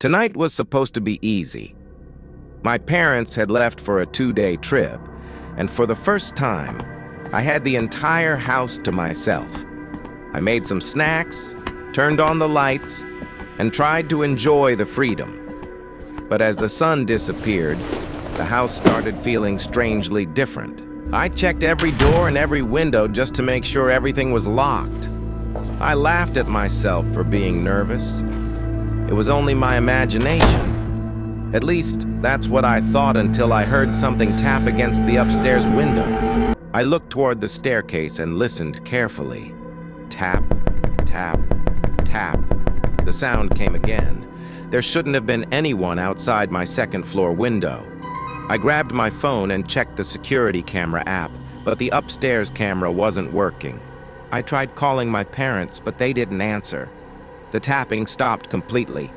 Tonight was supposed to be easy. My parents had left for a 2-day trip, and for the first time, I had the entire house to myself. I made some snacks, turned on the lights, and tried to enjoy the freedom. But as the sun disappeared, the house started feeling strangely different. I checked every door and every window just to make sure everything was locked. I laughed at myself for being nervous. It was only my imagination. At least, that's what I thought until I heard something tap against the upstairs window. I looked toward the staircase and listened carefully. Tap, tap, tap. The sound came again. There shouldn't have been anyone outside my second-floor window. I grabbed my phone and checked the security camera app, but the upstairs camera wasn't working. I tried calling my parents, but they didn't answer. The tapping stopped completely.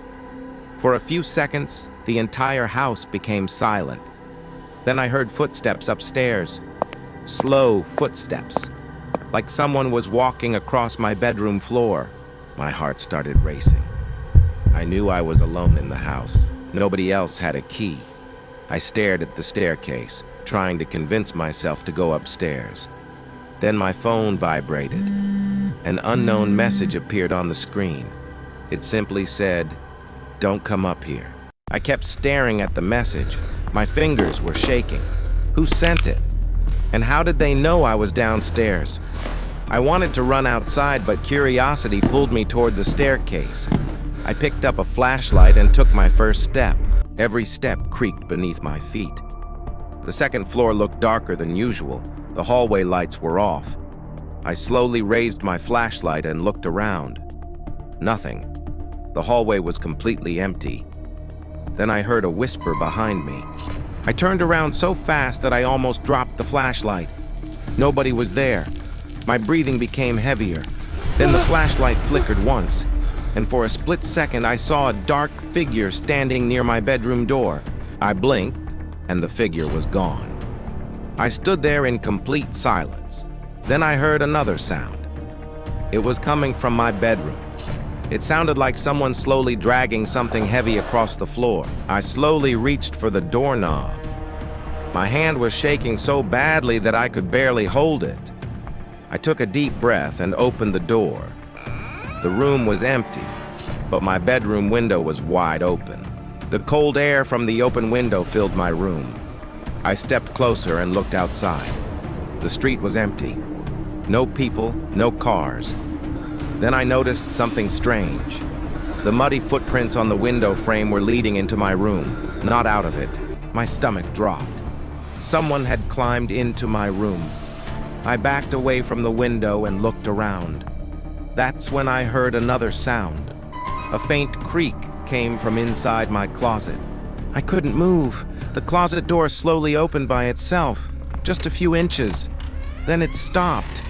For a few seconds, the entire house became silent. Then I heard footsteps upstairs. Slow footsteps, like someone was walking across my bedroom floor. My heart started racing. I knew I was alone in the house. Nobody else had a key. I stared at the staircase, trying to convince myself to go upstairs. Then my phone vibrated. An unknown message appeared on the screen. It simply said, "Don't come up here." I kept staring at the message. My fingers were shaking. Who sent it? And how did they know I was downstairs? I wanted to run outside, but curiosity pulled me toward the staircase. I picked up a flashlight and took my first step. Every step creaked beneath my feet. The second floor looked darker than usual. The hallway lights were off. I slowly raised my flashlight and looked around. Nothing. The hallway was completely empty. Then I heard a whisper behind me. I turned around so fast that I almost dropped the flashlight. Nobody was there. My breathing became heavier. Then the flashlight flickered once, and for a split second I saw a dark figure standing near my bedroom door. I blinked, and the figure was gone. I stood there in complete silence. Then I heard another sound. It was coming from my bedroom. It sounded like someone slowly dragging something heavy across the floor. I slowly reached for the doorknob. My hand was shaking so badly that I could barely hold it. I took a deep breath and opened the door. The room was empty, but my bedroom window was wide open. The cold air from the open window filled my room. I stepped closer and looked outside. The street was empty. No people, no cars. Then I noticed something strange. The muddy footprints on the window frame were leading into my room, not out of it. My stomach dropped. Someone had climbed into my room. I backed away from the window and looked around. That's when I heard another sound. A faint creak came from inside my closet. I couldn't move. The closet door slowly opened by itself, just a few inches. Then it stopped.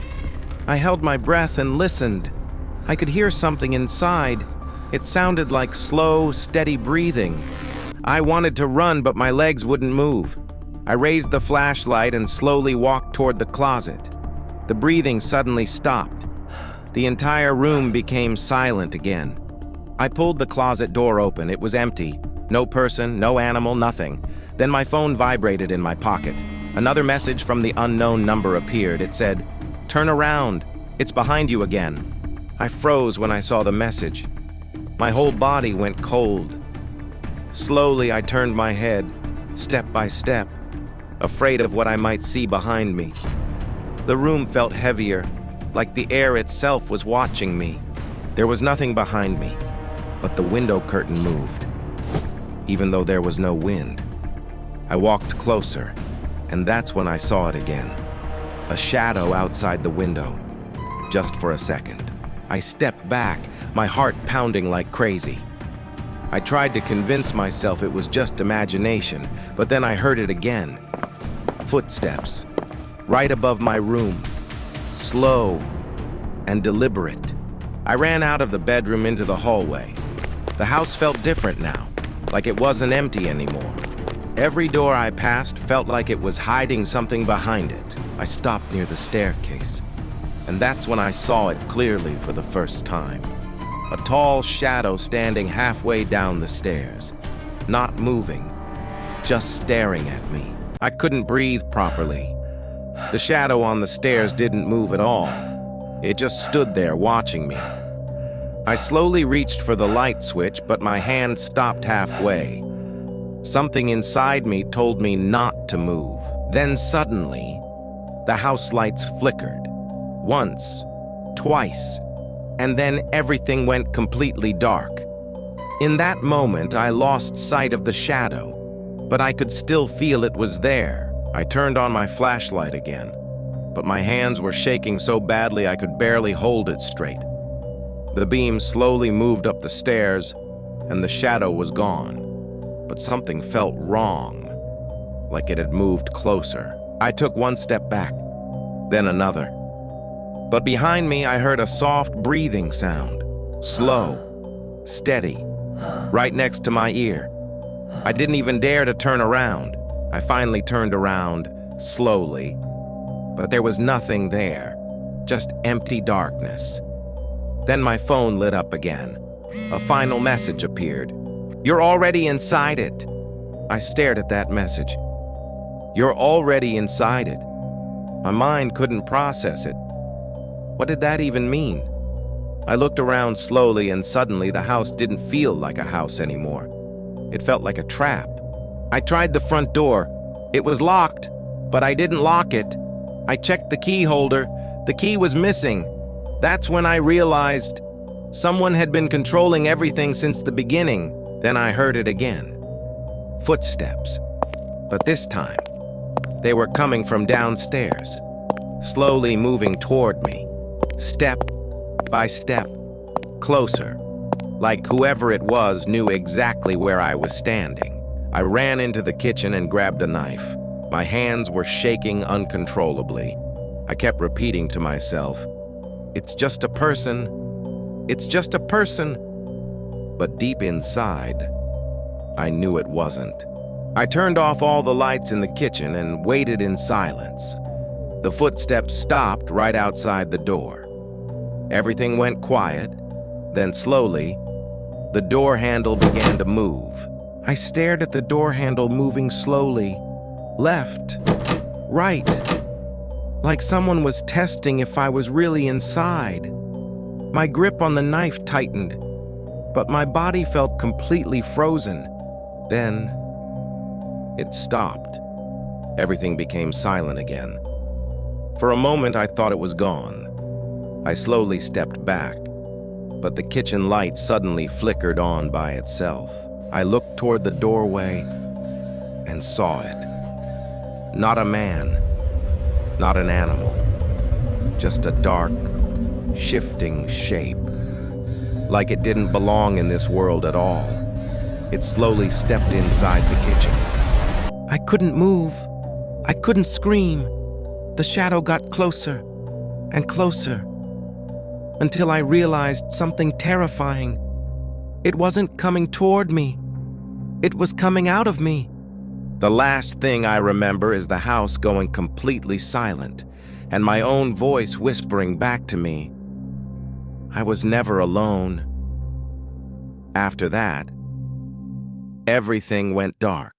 I held my breath and listened. I could hear something inside. It sounded like slow, steady breathing. I wanted to run, but my legs wouldn't move. I raised the flashlight and slowly walked toward the closet. The breathing suddenly stopped. The entire room became silent again. I pulled the closet door open. It was empty. No person, no animal, nothing. Then my phone vibrated in my pocket. Another message from the unknown number appeared. It said, "Turn around. It's behind you again." I froze when I saw the message. My whole body went cold. Slowly, I turned my head, step by step, afraid of what I might see behind me. The room felt heavier, like the air itself was watching me. There was nothing behind me, but the window curtain moved, even though there was no wind. I walked closer, and that's when I saw it again. A shadow outside the window, just for a second. I stepped back, my heart pounding like crazy. I tried to convince myself it was just imagination, but then I heard it again. Footsteps, right above my room, slow and deliberate. I ran out of the bedroom into the hallway. The house felt different now, like it wasn't empty anymore. Every door I passed felt like it was hiding something behind it. I stopped near the staircase, and that's when I saw it clearly for the first time. A tall shadow standing halfway down the stairs, not moving, just staring at me. I couldn't breathe properly. The shadow on the stairs didn't move at all. It just stood there watching me. I slowly reached for the light switch, but my hand stopped halfway. Something inside me told me not to move. Then suddenly, the house lights flickered. Once, twice, and then everything went completely dark. In that moment, I lost sight of the shadow, but I could still feel it was there. I turned on my flashlight again, but my hands were shaking so badly I could barely hold it straight. The beam slowly moved up the stairs, and the shadow was gone. But something felt wrong, like it had moved closer. I took one step back, then another. But behind me, I heard a soft breathing sound, slow, steady, right next to my ear. I didn't even dare to turn around. I finally turned around, slowly, but there was nothing there, just empty darkness. Then my phone lit up again. A final message appeared. "You're already inside it." I stared at that message. You're already inside it. My mind couldn't process it. What did that even mean? I looked around slowly, and suddenly the house didn't feel like a house anymore. It felt like a trap. I tried the front door. It was locked, but I didn't lock it. I checked the key holder. The key was missing. That's when I realized someone had been controlling everything since the beginning. Then I heard it again. Footsteps. But this time, they were coming from downstairs, slowly moving toward me, step by step, closer, like whoever it was knew exactly where I was standing. I ran into the kitchen and grabbed a knife. My hands were shaking uncontrollably. I kept repeating to myself, "It's just a person. It's just a person." But deep inside, I knew it wasn't. I turned off all the lights in the kitchen and waited in silence. The footsteps stopped right outside the door. Everything went quiet. Then slowly, the door handle began to move. I stared at the door handle moving slowly, left, right, like someone was testing if I was really inside. My grip on the knife tightened, but my body felt completely frozen. Then, it stopped. Everything became silent again. For a moment, I thought it was gone. I slowly stepped back, but the kitchen light suddenly flickered on by itself. I looked toward the doorway and saw it. Not a man, not an animal, just a dark, shifting shape. Like it didn't belong in this world at all. It slowly stepped inside the kitchen. I couldn't move. I couldn't scream. The shadow got closer and closer until I realized something terrifying. It wasn't coming toward me. It was coming out of me. The last thing I remember is the house going completely silent and my own voice whispering back to me, I was never alone. After that, everything went dark.